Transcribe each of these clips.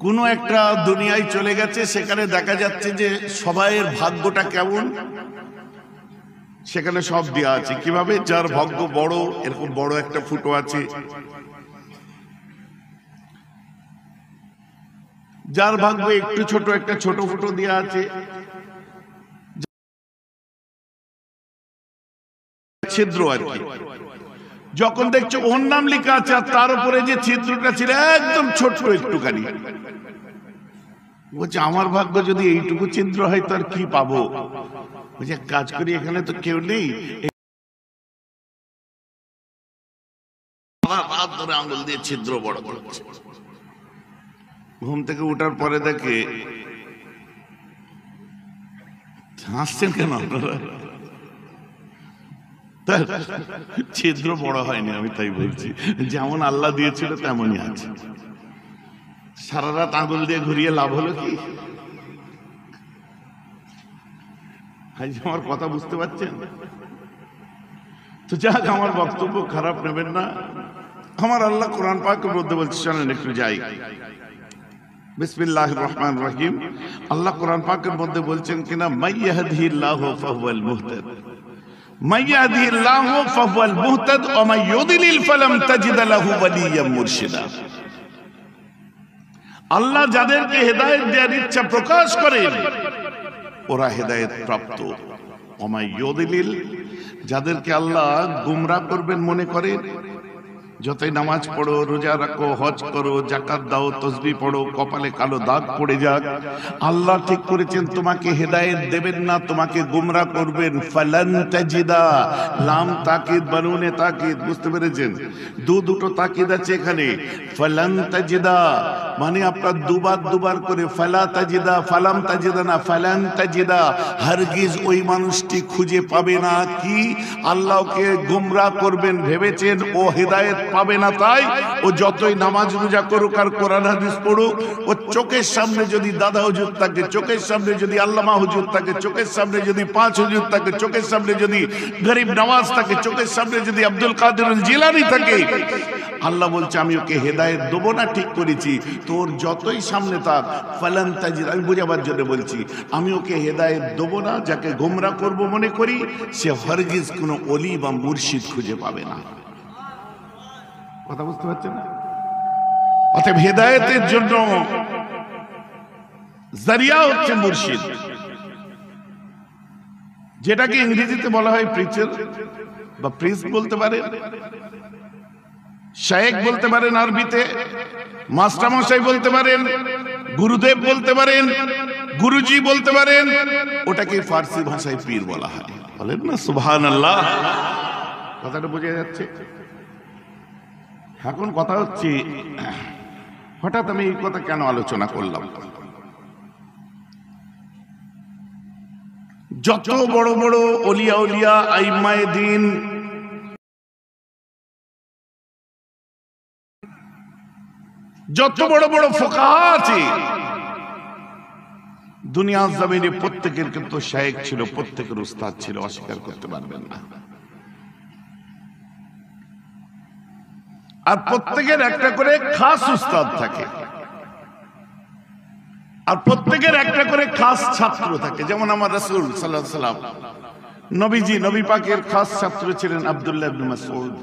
কোনো একটা দুনিয়ায় চলে গেছে, সেখানে দেখা যাচ্ছে যে সবাইয়ের ভাগ্যটা কেমন, সেখানে সব দেওয়া আছে। কিভাবে? যার ভাগ্য বড়, এরকম বড় একটা ফুটো আছে, যার ভাগ্য একটু ছোট, একটা ছোট ফুটো দেওয়া আছে, ছিদ্র আর কি। যখন দেখছো ওর নাম লেখা আছে আর তার উপরে যে ছিদ্রটা ছিল একদম ছোট্ট একটুখানি, বলছে আমার ভাগ্য যদি এইটুকু ছিদ্র হয় তো আর কি পাবো। বলছে কাজ করি, এখানে তো কেউ নেই, রাত ধরে আঙুল দিয়ে ছিদ্র বড় করছে। ঘুম থেকে উঠার পরে দেখে, হাসছেন কেন আপনারা? ছিদ্র বড় হয়নি, আমি তাই বলছি, যেমন আল্লাহ দিয়েছিল তেমনই আছে। সারা রাত আঙুল দিয়ে ঘুরিয়ে লাভ হলো কি? আমার কথা বুঝতে পারছেন তো? যাক, আমার বক্তব্য খারাপ নেবেন না। আমার আল্লাহ কোরআন পাকের মধ্যে বলছে, চলেন একটু যাই। বিসমিল্লাহির রহমানির রহিম। আল্লাহ কোরআন পাকের মধ্যে বলছেন কিনা, মাইয়াহদিহিল্লাহু ফাহুয়াল মুহতাদ, মাইয়াহদিহিল্লাহু ফাহুয়াল মুহতাদ ওয়া মান ইউদ্লিল ফালাম তাজিদ লাহু ওয়ালিয়্যাম মুরশিদা। আল্লাহ যাদেরকে হেদায়েত দেওয়ার ইচ্ছা প্রকাশ করেন ওরা হেদায়েত প্রাপ্ত। ওয়া মান ইউদ্লিল, যাদেরকে আল্লাহ গুমরাহ করবেন মনে করেন, যতই নামাজ পড়ো, রোজা রাখো, হজ করো, যাকাত দাও, তসবিহ পড়ো, কপালে কালো দাগ পড়ে যাক, আল্লাহ ঠিক করেছেন তোমাকে হেদায়েত দেবেন না, তোমাকে গুমরাহ করবেন। ফালান তাজিদা, লাম তাকিদ বানুনে তাকিদ, বুঝতে পেরেছেন? দুটো তাকিদ আছে এখানে। ফালান তাজিদা মানে আপনার দুবার করে, ফালা তাজিদা, ফালাম তাজিদা না, ফালান তাজিদা, হারগিজ ওই মানুষটি খুঁজে পাবে না কি আল্লাহকে গুমরাহ করবেন ভেবেছেন, ও হেদায়েত পাবে না। তাই ও যতই নামাজ রোজা করুক আর কোরআন হাদিস পড়ুক, ও চোখের সামনে যদি দাদা হুজুর থাকে, চোখের সামনে যদি আল্লামা হুজুর থাকে, চোখের সামনে যদি পাঁচ হুজুর থাকে, চোখের সামনে যদি গরিব নওয়াজ থাকে, চোখের সামনে যদি আব্দুল কাদের জিলানী থাকে, আল্লাহ বলছে আমি ওকে হেদায়েত দেবো না, ঠিক করেছি। তোর যতই সামনে থাক, ফালান তাজিদ, আমি বোঝাবার জন্য বলছি, আমি ওকে হেদায়েত দেবো না। যাকে গোমরাহ করব মনে করি, সে হরগিজ কোনো ওলি বা মুর্শিদ খুঁজে পাবে না। কথা বুঝতে পারছেন না? অতএব হেদায়েতের জন্য জারিয়া হচ্ছে মুর্শিদ, যেটাকে ইংরেজিতে বলা হয় প্রিচার বা প্রিস্ট বলতে পারেন, শায়েখ বলতে পারেন, আরবিতে মাস্টারমশাই বলতে পারেন, গুরুদেব বলতে পারেন, গুরুজি বলতে পারেন, ওটাকে ফার্সি ভাষায় পীর বলা হয়। বলেন না সুবহানাল্লাহ? কথাটা বোঝা যাচ্ছে? এখন কথা হচ্ছে, হঠাৎ আমি এই কথা কেন আলোচনা করলাম? যত বড় বড় ওলিয়া উলিয়া আইম্মায়ে দ্বীন, যত বড় বড় ফুকাহা আছে দুনিয়ার জমিনে, প্রত্যেকের কিন্তু শায়েখ ছিল, প্রত্যেকের উস্তাদ ছিল, অস্বীকার করতে পারবেন না। আর প্রত্যেকের একটা করে খাস উস্তাদ থাকে, আর প্রত্যেকের একটা করে খাস ছাত্র থাকে। যেমন আমার রাসূল সাল্লাল্লাহু আলাইহি ওয়াসাল্লাম, নবীজি, নবী পাকের খাস ছাত্র ছিলেন আব্দুল্লাহ ইবনে মাসউদ।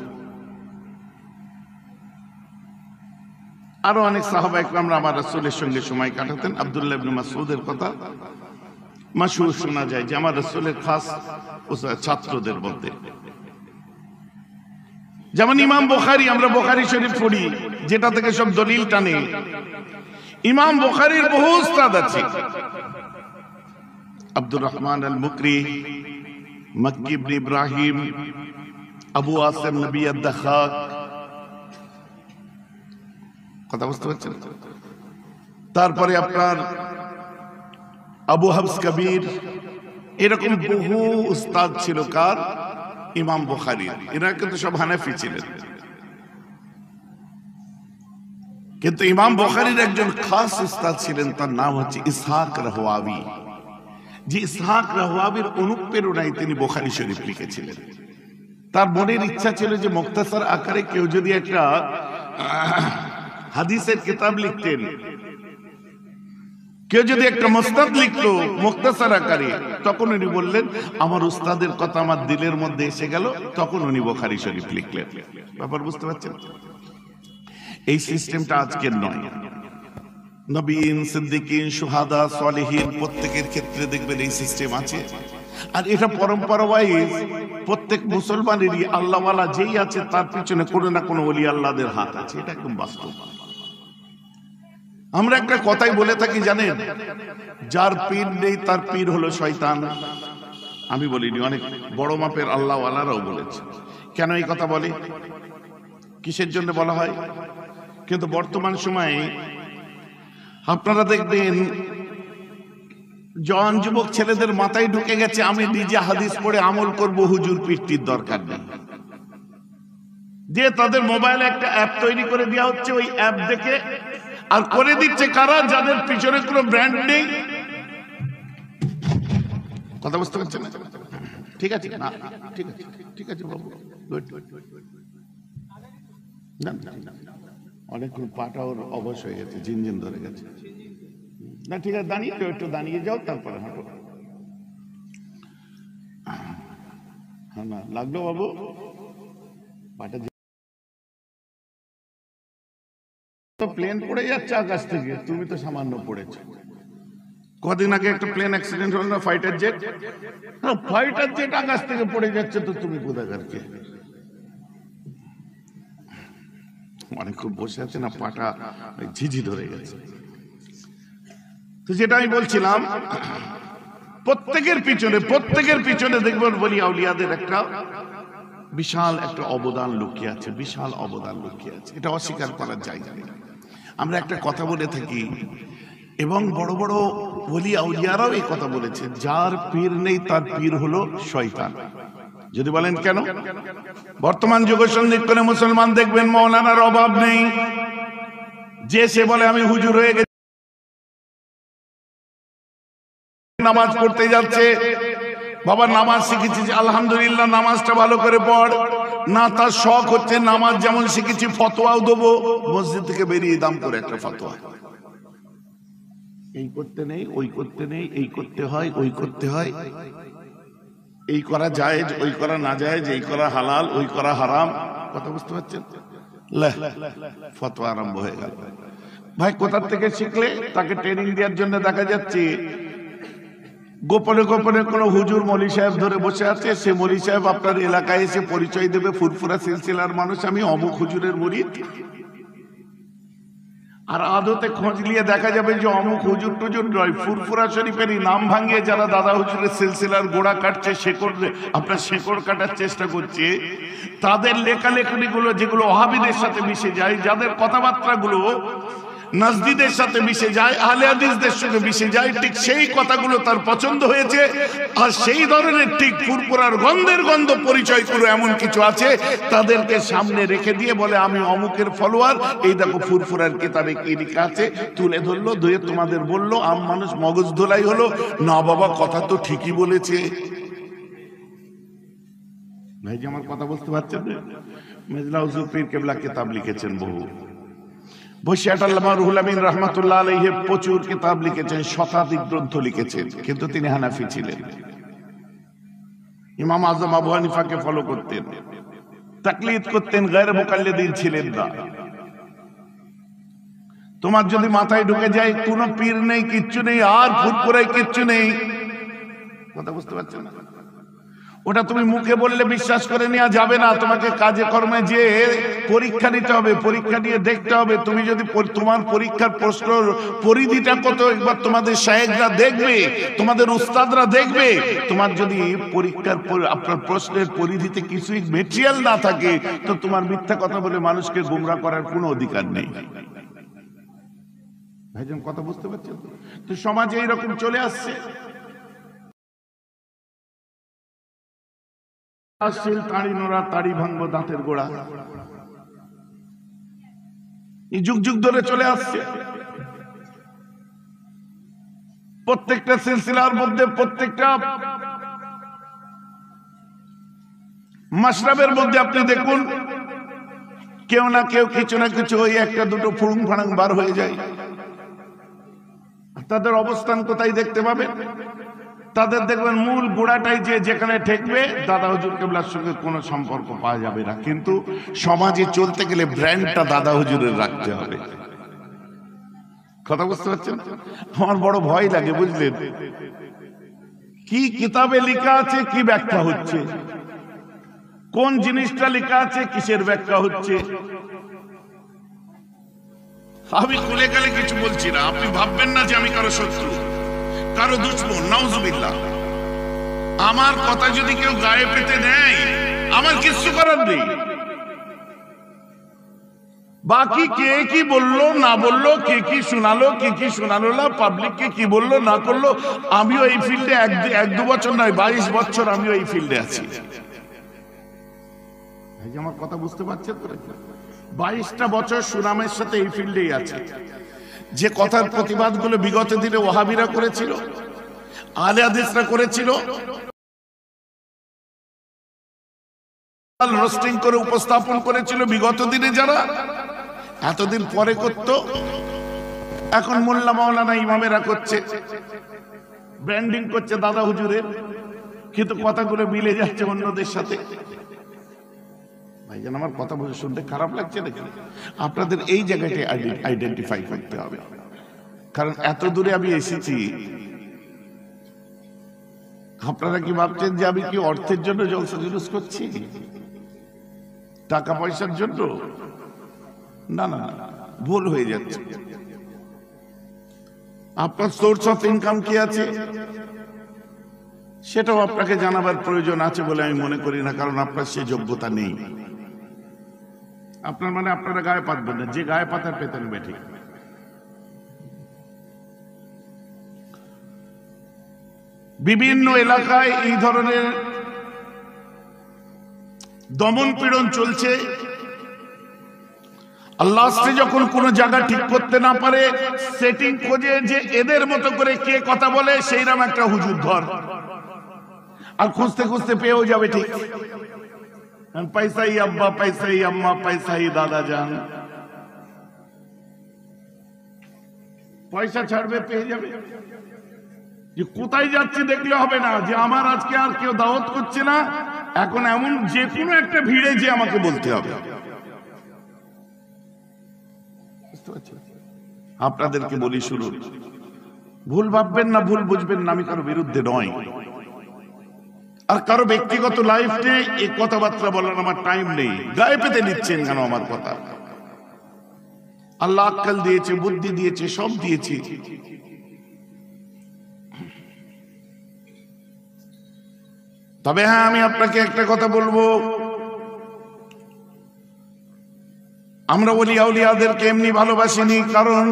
আরো অনেক সাহাবা ইকরামরা আমার রাসূলের সঙ্গে সময় কাটাতেন। আব্দুল্লাহ ইবনে মাসউদের কথা মাশহুর শোনা যায় যে আমার রাসূলের খাস ছাত্রদের মধ্যে। যেমন ইমাম বুখারী, আমরা বুখারী শরীফ পড়ি, যেটা থেকে সব দলিল টানে। ইমাম বুখারীর বহু উস্তাদ আছে। আব্দুর রহমান আল মুকরি, মক্কি ইবনে ইব্রাহিম, আবু আসিম নবী আদ-দাখাক। কথা বুঝতে পারছেন? তারপরে আপনার আবু হাফস কবির, এরকম বহু উস্তাদ ছিল কার? ইমাম বুখারীর। এরা কিন্তু সব হানাফি ছিলেন, কিন্তু ইমাম বুখারীর একজন খাস উস্তাদ ছিলেন, তার নাম হচ্ছে ইসহাক রাহওয়াবি। যে ইসহাক রাহওয়াবির অনুপ্রেরণায় তিনি বুখারী শরীফ লিখেছিলেন। তার মনের ইচ্ছা ছিল যে মুখতাসার আকারে কেউ যদি একটা হাদিসের কিতাব লিখতেন, কেউ যদি একটা মুস্তাদ লিখলো মুখতাসার আকারে, তখন উনি বললেন আমার উস্তাদের কথা আমার দিলের মধ্যে এসে গেল, তখন উনি বুখারী শরীফ লিখলেন। ব্যাপার বুঝতে পারছেন? এই সিস্টেমটা আজকের নয়। নবীন, সিদ্দিকিন, শুহাদা, সালেহিন প্রত্যেকের ক্ষেত্রে দেখবেন এই সিস্টেম আছে। আর এটা পরম্পরা ওয়াইজ প্রত্যেক মুসলমানেরই আল্লাহওয়ালা যেই আছে তার পিছনে কোনো না কোনো ওলি আল্লাহদের হাত আছে, এটা একদম বাস্তব। আমরা একটা কথাই বলে থাকি জানেন, যার পীর নেই তার পীর হলো শয়তান। আমি বলিনি, অনেক বড় মাপের আল্লাহওয়ালারাও বলেছে। কেন এই কথা বলে, কিসের জন্য বলা হয়? কিন্তু বর্তমান সময়ে আপনারা দেখবেন জওয়ান যুবক ছেলেদের মাথায় ঢুকে গেছে আমি নিজে হাদিস পড়ে আমল করব, হুজুর পীরটির দরকার নেই। যে তাদের মোবাইলে একটা অ্যাপ তৈরি করে দেওয়া হচ্ছে, ওই অ্যাপ দেখে আর করে দিচ্ছে কারা? যাদের পিছনে কোনো ব্র্যান্ড নেই। কথা বুঝতে পারছেন না? ঠিক আছে না, ঠিক আছে, ঠিক আছে বাবু, অনেকক্ষণ পাটা ওর অবশ হয়ে গেছে, ঝিনঝিন ধরে গেছে। না ঠিক আছে, দাঁড়িয়ে যাও, একটু দাঁড়িয়ে যাও, তারপরে হাঁটো। হ্যাঁ না লাগলো বাবু, পাটা তো প্লেন পড়ে যাচ্ছে আকাশ থেকে, তুমি তো সামান্য পড়েছো। কদিন আগে একটা প্লেন অ্যাক্সিডেন্ট হলো না, ফাইটার জেট। ফাইটার জেট আকাশ থেকে পড়ে যাচ্ছে, তো তুমি কোথাকার কে? অনেকক্ষণ বসে আছে না, পাটা ঝিঝি ধরে গেছে। তো যেটা আমি বলছিলাম, প্রত্যেকের পিছনে দেখবেন বলি আউলিয়াদের একটা বিশাল একটা অবদান লুকিয়ে আছে, বিশাল অবদান লুকিয়ে আছে, এটা অস্বীকার করার জায়গা নেই। আমরা একটা কথা বলে থাকি, এবং বড় বড় ওলি আউলিয়ারাও এই কথা বলেছে, যার পীর নেই তার পীর হলো শয়তান। যদি বলেন কেন? বর্তমান যুগ সন্ধিক্ষণে মুসলমান দেখবেন মাওলানার অভাব নেই, যে সে বলে আমি হুজুর হয়ে গেছি, নামাজ পড়তে যাচ্ছে, বাবা নামাজ শিখেছি আলহামদুলিল্লাহ, নামাজটা ভালো করে পড় না, তার শখ হচ্ছে নামাজ যেমন শিখেছি ফতোয়াও দেবো, মসজিদ থেকে বেরিয়ে দাম করে একটা ফতোয়া। এই করতে নেই, ওই করতে নেই, এই করতে হয়, ওই করতে হয়, এই করা জায়েজ, ওই করা না জায়েজ, এই করা হালাল, ওই করা হারাম। কথা বুঝতে পারছেন? ফতোয়া আরম্ভ হয়ে গেল। ভাই কোথা থেকে শিখলে? তাকে ট্রেনিং দেওয়ার জন্য দেখা যাচ্ছে গোপনে গোপনে কোন হুজুর মলি সাহেব ধরে বসে আছে, সে মলি সাহেব আপনার এলাকায় এসে পরিচয় দেবে, ফুরফুরা সিলসিলার মানুষ, আমি অমুক হুজুরের মুরিদ। আর আদতে খোঁজ নিয়ে দেখা যাবে যে অমুক হুজুর টুজুর নয়, ফুরফুরা শরীফেরই নাম ভাঙিয়ে যারা দাদা হুজুরের সিলসিলার গোড়া কাটছে, আপনার শেকড় কাটার চেষ্টা করছে, তাদের লেখালেখি গুলো যেগুলো ওহাবিদের সাথে মিশে যায়, যাদের কথাবার্তা গুলো নাজদিদের সাথে মিশে যায়, আহলে হাদিসদের সঙ্গে মিশে যায়, ঠিক সেই কথাগুলো তার পছন্দ হয়েছে। আর সেই ধরনের ঠিক ফুরফুরার গন্ধের গন্ধ পরিচয় করে এমন কিছু আছে, তাদেরকে সামনে রেখে দিয়ে বলে আমি অমুকের ফলোয়ার, এই দেখো ফুরফুরার কিতাবে কি লেখা আছে, তুলে ধরলো, ধুয়ে তোমাদের বললো, আম মানুষ মগজ ধোলাই হলো, না বাবা কথা তো ঠিকই বলেছে। ভাই যে আমার কথা বুঝতে পারছেন? মেজলা হুজুর পীর কেবলা কিতাব লিখেছেন বহু, বৈশাখ আল্লামা রুহুল আমিন রহমাতুল্লাহ আলাইহি প্রচুর কিতাব লিখেছেন, শতাধিক গ্রন্থ লিখেছেন, কিন্তু তিনি হানাফি ছিলেন। ইমাম আজম আবু হানিফাকে ফলো করতেন, তাকলিদ করতেন, গায়রে মুকাল্লিদিন ছিলেন না। তোমার যদি মাথায় ঢুকে যায় কোনো পীর নেই, কিচ্ছু নেই, আর ফুরফুরায় কিচ্ছু নেই, কথা বুঝতে পারছেন না? ওটা তুমি মুখে বললে বিশ্বাস করে নেওয়া যাবে না, তোমাকে কাজে কর্মে যে পরীক্ষা নিতে হবে, পরীক্ষা নিয়ে দেখতে হবে। তুমি যদি তোমার পরীক্ষার প্রশ্ন পরিধিটা কত, একবার তোমাদের শায়েখরা দেখবে, তোমাদের উস্তাদরা দেখবে। তোমার যদি পরীক্ষার আপনার প্রশ্নের পরিধিতে কিছুই মেটেরিয়াল না থাকে, তো তোমার মিথ্যা কথা বলে মানুষকে গোমরাহ করার কোনো অধিকার নেই। ভাইজান কথা বুঝতে পারছেন? তো সমাজে এইরকম চলে আসছে। তাড়ি নোড়া, তাড়ি ভাঙবো দাঁতের গোড়া, এই যুগ যুগ ধরে চলে আসছে। প্রত্যেকটা সিলসিলার মধ্যে, প্রত্যেকটা মাশরাবের মধ্যে আপনি দেখুন, কেউ না কেউ কিছু না কিছু ওই একটা দুটো ফুড়ুং ফাড়াং বার হয়ে যায়। তাদের অবস্থান কোথায় দেখতে পাবেন? তাদের দেখবেন মূল গোড়াটাই যেখানে ঠেকবে দাদা হুজুর কেবলার সঙ্গে কোনো সম্পর্ক পাওয়া যাবে না। কিন্তু সমাজে চলতে গেলে ব্র্যান্ডটা দাদা হুজুরের রাখতে হবে। কথা বুঝতে পারছেন? আমার বড় ভয় লাগে, বুঝলেন? কি কিতাবে লেখা আছে, কি ব্যাখ্যা হচ্ছে, কোন জিনিসটা লেখা আছে, কিসের ব্যাখ্যা হচ্ছে। আমি খুলে গেলে কিছু বলছি না, আপনি ভাববেন না যে আমি কারো শত্রু, কারো দুশমন, নাউজুবিল্লাহ। আমার কথা যদি কেউ গায়ে পেতে নেয়, আমার কিছু করার নেই। বাকি কে কি বললো না বললো, কে কি শোনালো না, পাবলিককে কি বললো না করলো, আমিও এই ফিল্ডে এক দু বছর নয় 22 বছর আমিও এই ফিল্ডে আছি। আমার কথা বুঝতে পারছেন তো? 22টা বছর সুনামের সাথে এই ফিল্ডেই আছে। যে কথার প্রতিবাদগুলো বিগত দিনে ওয়াহাবিরা করেছিল, আহলে হাদিসরা করেছিল, রোস্টিং করে উপস্থাপন করেছিল বিগত দিনে যারা, এতদিন পরে করত, এখন মোল্লা মাওলানা ইমামেরা করছে, ব্র্যান্ডিং করছে দাদা হুজুরের, কিন্তু কথাগুলো মিলে যাচ্ছে অন্যদের সাথে। ভাইজান, আমার কথা বলে শুনতে খারাপ লাগছে নাকি? আপনাদের এই জায়গাটি আইডেন্টিফাই করতে হবে, কারণ এত দূরে আমি এসেছি। আপনারা কি ভাবছেন যে আমি কি অর্থের জন্য জলসা জুলুস করছি, টাকা পয়সার জন্য? না না না, ভুল হয়ে যাচ্ছে। আপনার সোর্স অফ ইনকাম কি আছে সেটাও আপনাকে জানাবার প্রয়োজন আছে বলে আমি মনে করি না, কারণ আপনার সে যোগ্যতা নেই। আপনার মানে আপনারা গায়ে পাতবেন না, যে গায়ে পাতার পেতেন বেঠে। বিভিন্ন এলাকায় এই ধরনের দমন পীড়ন চলছে। আল্লাহ যখন কোন জায়গা ঠিক করতে না পারে, সেটিং খোঁজে যে এদের মতো করে কে কথা বলে, সেইরকম একটা হুজুর ধর, আর খুঁজতে খুঁজতে পেয়েও যাবে ঠিক। পয়সাই আব্বা, পয়সাই আম্মা, পয়সাই দাদা যান, পয়সা ছাড়বে পেয়ে যাবে। যে কোথায় যাচ্ছে দেখলে হবে না, যে আমার আজকে আর কেউ দাওয়াত করছে না, এখন এমন যে কোনো একটা ভিড়ে যে আমাকে বলতে হবে। আপনাদেরকে বলি, শুনুন, ভুল ভাববেন না, ভুল বুঝবেন না, আমি কারো বিরুদ্ধে নয়, আর কারো ব্যক্তিগত লাইফ নিয়ে এই কথাবার্তা বলার আমার টাইম নেই। গায়ে পেতে নিচ্ছেন কেন আমার কথা? আল্লাহ আক্কেল দিয়েছে, বুদ্ধি দিয়েছে, সব দিয়েছে। তবে হ্যাঁ, আমি আপনাকে একটা কথা বলবো, আমরা ওলিয়া উলিয়াদেরকে এমনি ভালোবাসিনি, কারণ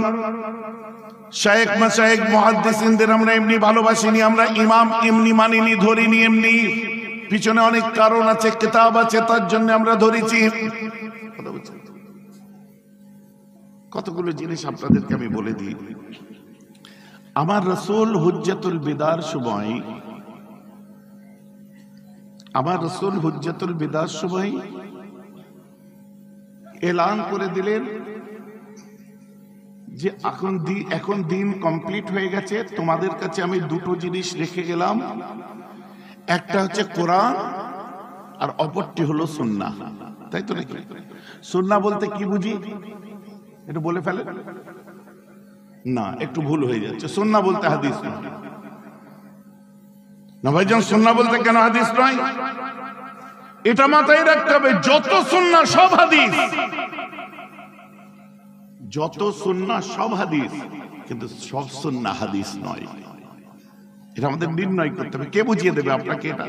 শায়েখ মাশায়েখ মুহাদ্দিসিনদের আমরা এমনি ভালোবাসিনি, আমরা ইমাম এমনি মানিনি, ধরিনি এমনি। পিছনে অনেক কারণ আছে, কিতাব আছে, তার জন্য আমরা ধরেছি। কতগুলো জিনিস আপনাদেরকে আমি বলে দিই। আমার রাসূল হুজ্জাতুল বিদার সময়, আমার রাসূল হুজ্জাতুল বিদার সময় এলান করে দিলেন যে এখন দিন কমপ্লিট হয়ে গেছে, তোমাদের কাছে আমি দুটো জিনিস রেখে গেলাম, একটা হচ্ছে কোরআন আর অপরটি হলো সুন্নাহ। তাই তো নাকি? সুন্নাহ বলতে কি বুঝি একটু বলে ফেলেন না, একটু ভুল হয়ে যাচ্ছে। সুন্নাহ বলতে হাদিস নয় না ভাইজান, সুন্নাহ বলতে কেন হাদিস নয়, এটা মাথায় রাখতে হবে। যত সুন্নাহ সব হাদিস, যত সুন্নাহ সব হাদিস, কিন্তু সব সুন্নাহ হাদিস নয়। এটা আমাদের নির্ণয় করতে হবে। কে বুঝিয়ে দেবে আপনাকে এটা?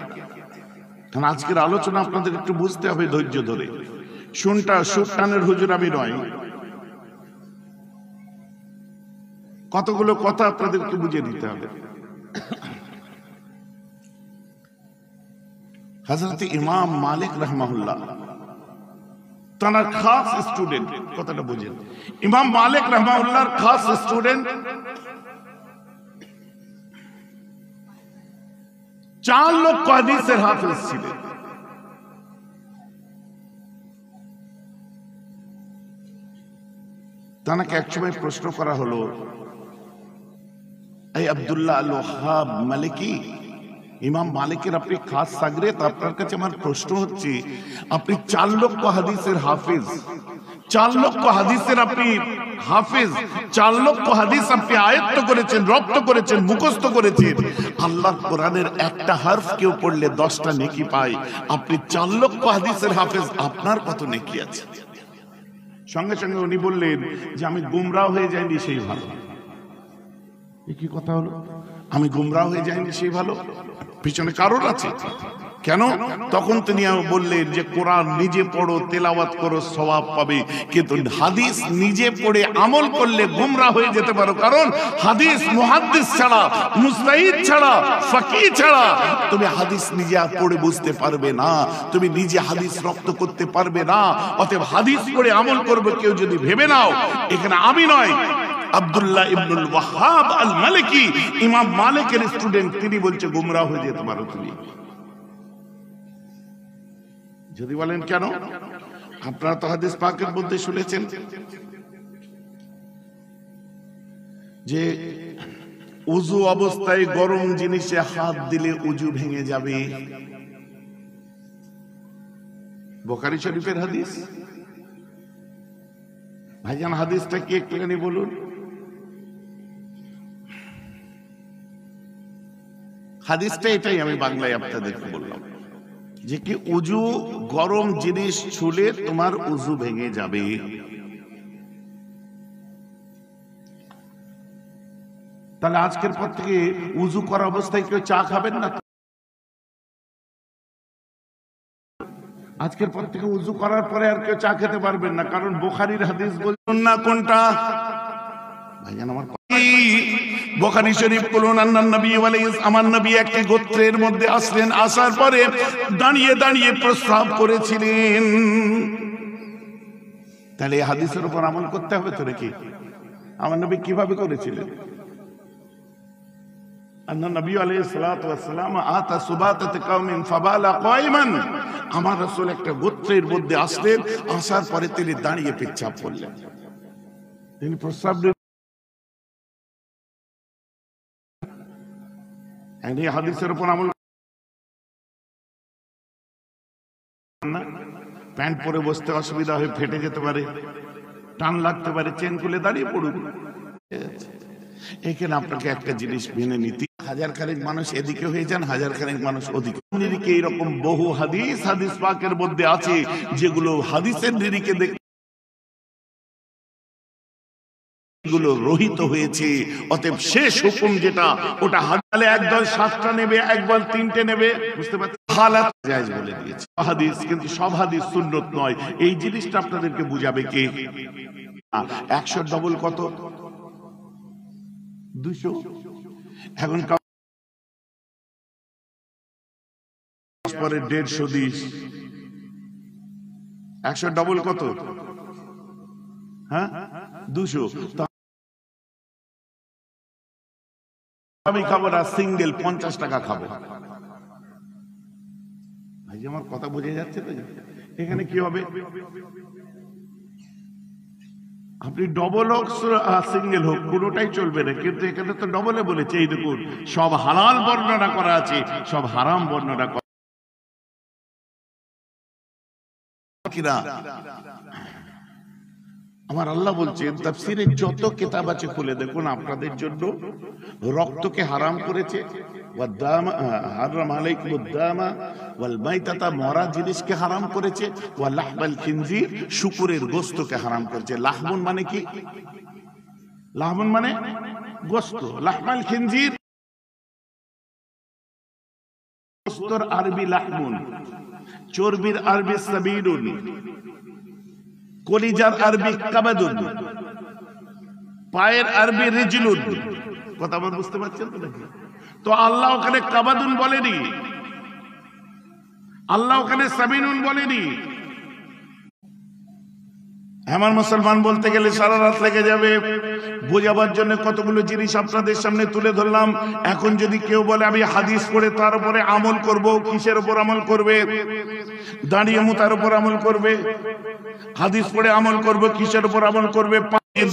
কারণ আজকের আলোচনা আপনাদের একটু বুঝতে হবে ধৈর্য ধরে। সুরটানের হুজুর আমি নয়, কতগুলো কথা আপনাদেরকে বুঝিয়ে দিতে হবে। হযরত ইমাম মালিক রাহমাহুল্লাহ, তার খাস স্টুডেন্ট, কথাটা বুঝেন, ইমাম মালিক রাহমাহুল্লাহর খাস স্টুডেন্ট 4 লক্ষ হাদিসের হাফেজ ছিলেন। তাকে একসময় প্রশ্ন করা হলো এই আব্দুল্লাহ আল ওয়াহাব মালিকি, ইমাম মালিকের আপনি খাস সাগরেদ। আপনার কাছে আমার প্রশ্ন হচ্ছে, আপনি 4 লক্ষ হাদিসের হাফেজ, 4 লক্ষ হাদিসের আপনি হাফেজ, 4 লক্ষ হাদিস আপনি আয়ত্ত করেছেন, রপ্ত করেছেন, মুখস্থ করেছেন। আল্লাহর কোরআনের একটা হরফ কেউ পড়লে 10টা নেকি পায়। আপনি 4 লক্ষ হাদিসের হাফেজ, আপনার কত নেকি আছে? সঙ্গে সঙ্গে উনি বললেন যে আমি গুমরাহ হয়ে যাইনি সেই ভালো। কি কথা হলো? আমি গুমরাহ হয়ে যাইনি সেই ভালো? পিছনে কারণ আছে। কেন? তখন তিনি বললেন যে কোরআন নিজে পড়ো, তেলাওয়াত করো, সওয়াব পাবে, কিন্তু হাদিস নিজে পড়ে আমল করলে গুমরাহ হয়ে যেতে পারো। কারণ হাদিস মুহাদ্দিস ছাড়া, মুজতাহিদ ছাড়া, ফাকিহ ছাড়া তুমি হাদিস নিজে পড়ে বুঝতে পারবে না, তুমি নিজে হাদিস রপ্ত করতে পারবে না। অতএব হাদিস পড়ে আমল করবে কেউ যদি ভেবে নাও, এখানে আমি নয়, আব্দুল্লাহ ইবনুল ওয়াহাব আল মালিকি, ইমাম মালিকের স্টুডেন্ট, তিনি বলছে গুমরাহ হয়ে যেতে পারো তুমি। যদি বলেন কেন? আপনারা তো হাদিস পাকের মধ্যে শুনেছেন যে উযু অবস্থায় গরম জিনিসে হাত দিলে উযু ভেঙে যাবে। বুখারী শরীফের হাদিস। ভাইজান হাদিসটা কি একটুখানি বলুন। হাদিসটা এটাই, আমি বাংলায় আপনাদেরকে বললাম যে কি উযু গরম জিনিস ছুলে তোমার উযু ভেঙে যাবে। তাহলে আজকের পর থেকে উযু করা অবস্থায় কেউ চা খাবেন না। আজকের পর থেকে উযু করার পরে আর কেউ চা খেতে পারবেন না, কারণ বুখারীর হাদিস বলুন না কোনটা ভাইজান আমার বুখারী শরীফ বলুন, আন্নান নবী আমার নবী একটি গোত্রের মধ্যে আসলেন, আসার পরে দাঁড়িয়ে দাঁড়িয়ে প্রস্রাব করেছিলেন। তাহলে এই হাদিসের উপর আমল করতে হবে তো নাকি? আমার নবী কিভাবে করেছিলেন? আন্নান নবী আলাইহিস সালাতু ওয়াস সালাম আতা সুবাতাত কওমিন ফাবালা কায়মান, আমার রাসূল একটা গোত্রের মধ্যে আসলেন, আসার পরে তিনি দাঁড়িয়ে পেচ্ছাব করলেন। তিনি প্রস্রাব এই হাদিসের উপর আমল না। প্যান্ট পরে বসতে অসুবিধা হয়ে ফেটে যেতে পারে, টান লাগতে পারে, চেন খুলে দাঁড়িয়ে পড়ুন। এখানে আপনাকে একটা জিনিস মেনে নিতে, হাজার খানেক মানুষ এদিকে হয়ে যান, হাজার খানেক মানুষ ওদিকে। নিরিখে এইরকম বহু হাদিস হাদিস পাকের মধ্যে আছে যেগুলো হাদিসের নিরিখে গুলো রহিত হয়েছে। অতএব শেষ হুকুম যেটা, ওটা হাদিসে একদল 7টা নেবে, একদল 3টে নেবে, বুঝতে পারছেন? হালাত জায়েজ বলে দিয়েছে হাদিস, কিন্তু সব হাদিস সুন্নত নয়। এই জিনিসটা আপনাদেরকে বুঝাবে কে? 100 ডবল কত? 200। এখন পরে 150 100 ডবল কত? হ্যাঁ 200। আমি খাবো না, সিঙ্গেল 50 টাকা খাবো। ভাই আমার কথা বোঝা যাচ্ছে তো? এখানে কি হবে? আপনি ডবল হোক সিঙ্গেল হোক কোনোটাই চলবে না, কিন্তু এখানে তো ডবলে বলেছে। এই দেখুন, সব হালাল বর্ণনা করা আছে, সব হারাম বর্ণনা করা কিনা। আমার আল্লাহ বলছেন, তাফসীরে যত কিতাব আছে খুলে দেখুন, আপনাদের জন্য রক্তকে হারাম করেছে, হারাম আলাইকুমুদ দামা ওয়াল মাইতাতা, মরা জিনিসকে হারাম করেছে, ওয়া লাহমাল খিনজির, শুকরের গোশতকে হারাম করেছে। লাহমুন মানে কি? লাহমুন মানে গোশত। লাহমাল খিনজির গোশতর আরবি লাহমুন, চর্বির আরবি সাবিলুন, কলিজার আরবি কাবাদুন, পায়ের আরবি রিজলুন। কথা বল, বুঝতে পারছেন তো নাকি? তো আল্লাহ ওখানে কাবাদুন বলেনি, আল্লাহ ওখানে সাবিনুন বলেনি। আমার মুসলমান বলতে গেলে সারা রাত লেগে যাবে। বোঝাবার জন্য কতগুলো জিনিস আপনাদের সামনে তুলে ধরলাম। এখন যদি কেউ বলে আমি হাদিস পড়ে তার উপরে আমল করব, কিসের উপর আমল করবে? দাঁড়িয়ে মুতার উপর আমল করবে। হাদিস পড়ে আমল করবে, কিসের উপর আমল করবে?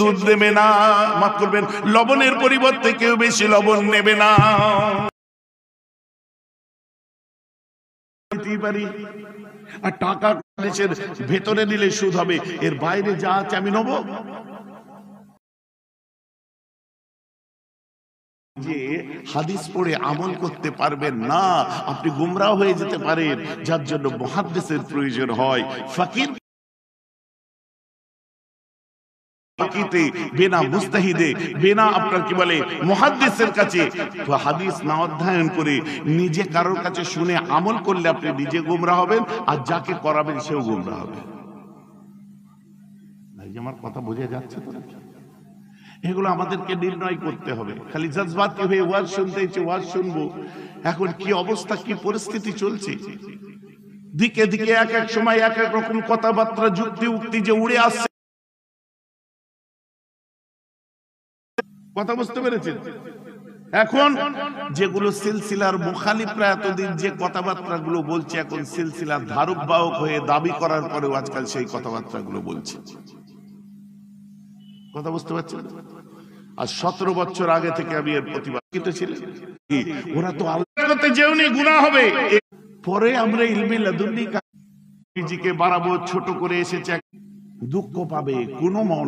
দুধ নেবে না, মাফ করবেন, লবণের পরিবর্তে কেউ বেশি লবণ নেবে না। আর টাকা দেশের ভেতরে নিলে সুদ হবে, এর বাইরে যা আছে আমি নেব। যে হাদিস পড়ে আমল করতে পারবেন না, আপনি গুমরাহ হয়ে যেতে পারেন, যার জন্য মুহাদ্দিসের প্রয়োজন হয়। ফাকির বিনা মুস্তাহিদে, বিনা আপনার কি বলে মুহাদ্দিসের কাছে হাদিস না অধ্যয়ন করে নিজে কারোর কাছে শুনে আমল করলে আপনি নিজে গুমরাহ হবেন, আর যাকে করাবেন সেও গুমরাহ হবে। আমার কথা বোঝা যাচ্ছে তো? এগুলো আমাদেরকে নির্ণয় করতে হবে। খালি জজবাতি হয়ে ওয়াজ শুনতে ইচ্ছে ওয়াজ শুনবো। এখন কি অবস্থা, কি পরিস্থিতি চলছে, দিকে দিকে এক এক সময় এক এক রকম কথাবার্তা, যুক্তি উক্তি যে উড়ে আসছে। কথা বুঝতে পেরেছেন? এখন যেগুলো সিলসিলার মুখালিফরা এতদিন যে কথাবার্তা গুলো বলছে, এখন সিলসিলার ধারক বাহক হয়ে দাবি করার পরেও আজকাল সেই কথাবার্তা গুলো বলছে। কথা বুঝতে পারছেন? আর 17 বছর আগে থেকে আমি এর প্রতিবাদ ছিলেন। ওরা তো আল্লাহ করতে যেওনি গুনাহ হবে। পরে আমরা ইলমে লাদুন্নি নিজেকে বাড়াবো, ছোট করে এসেছে, দুঃখ পাবে কোনো মন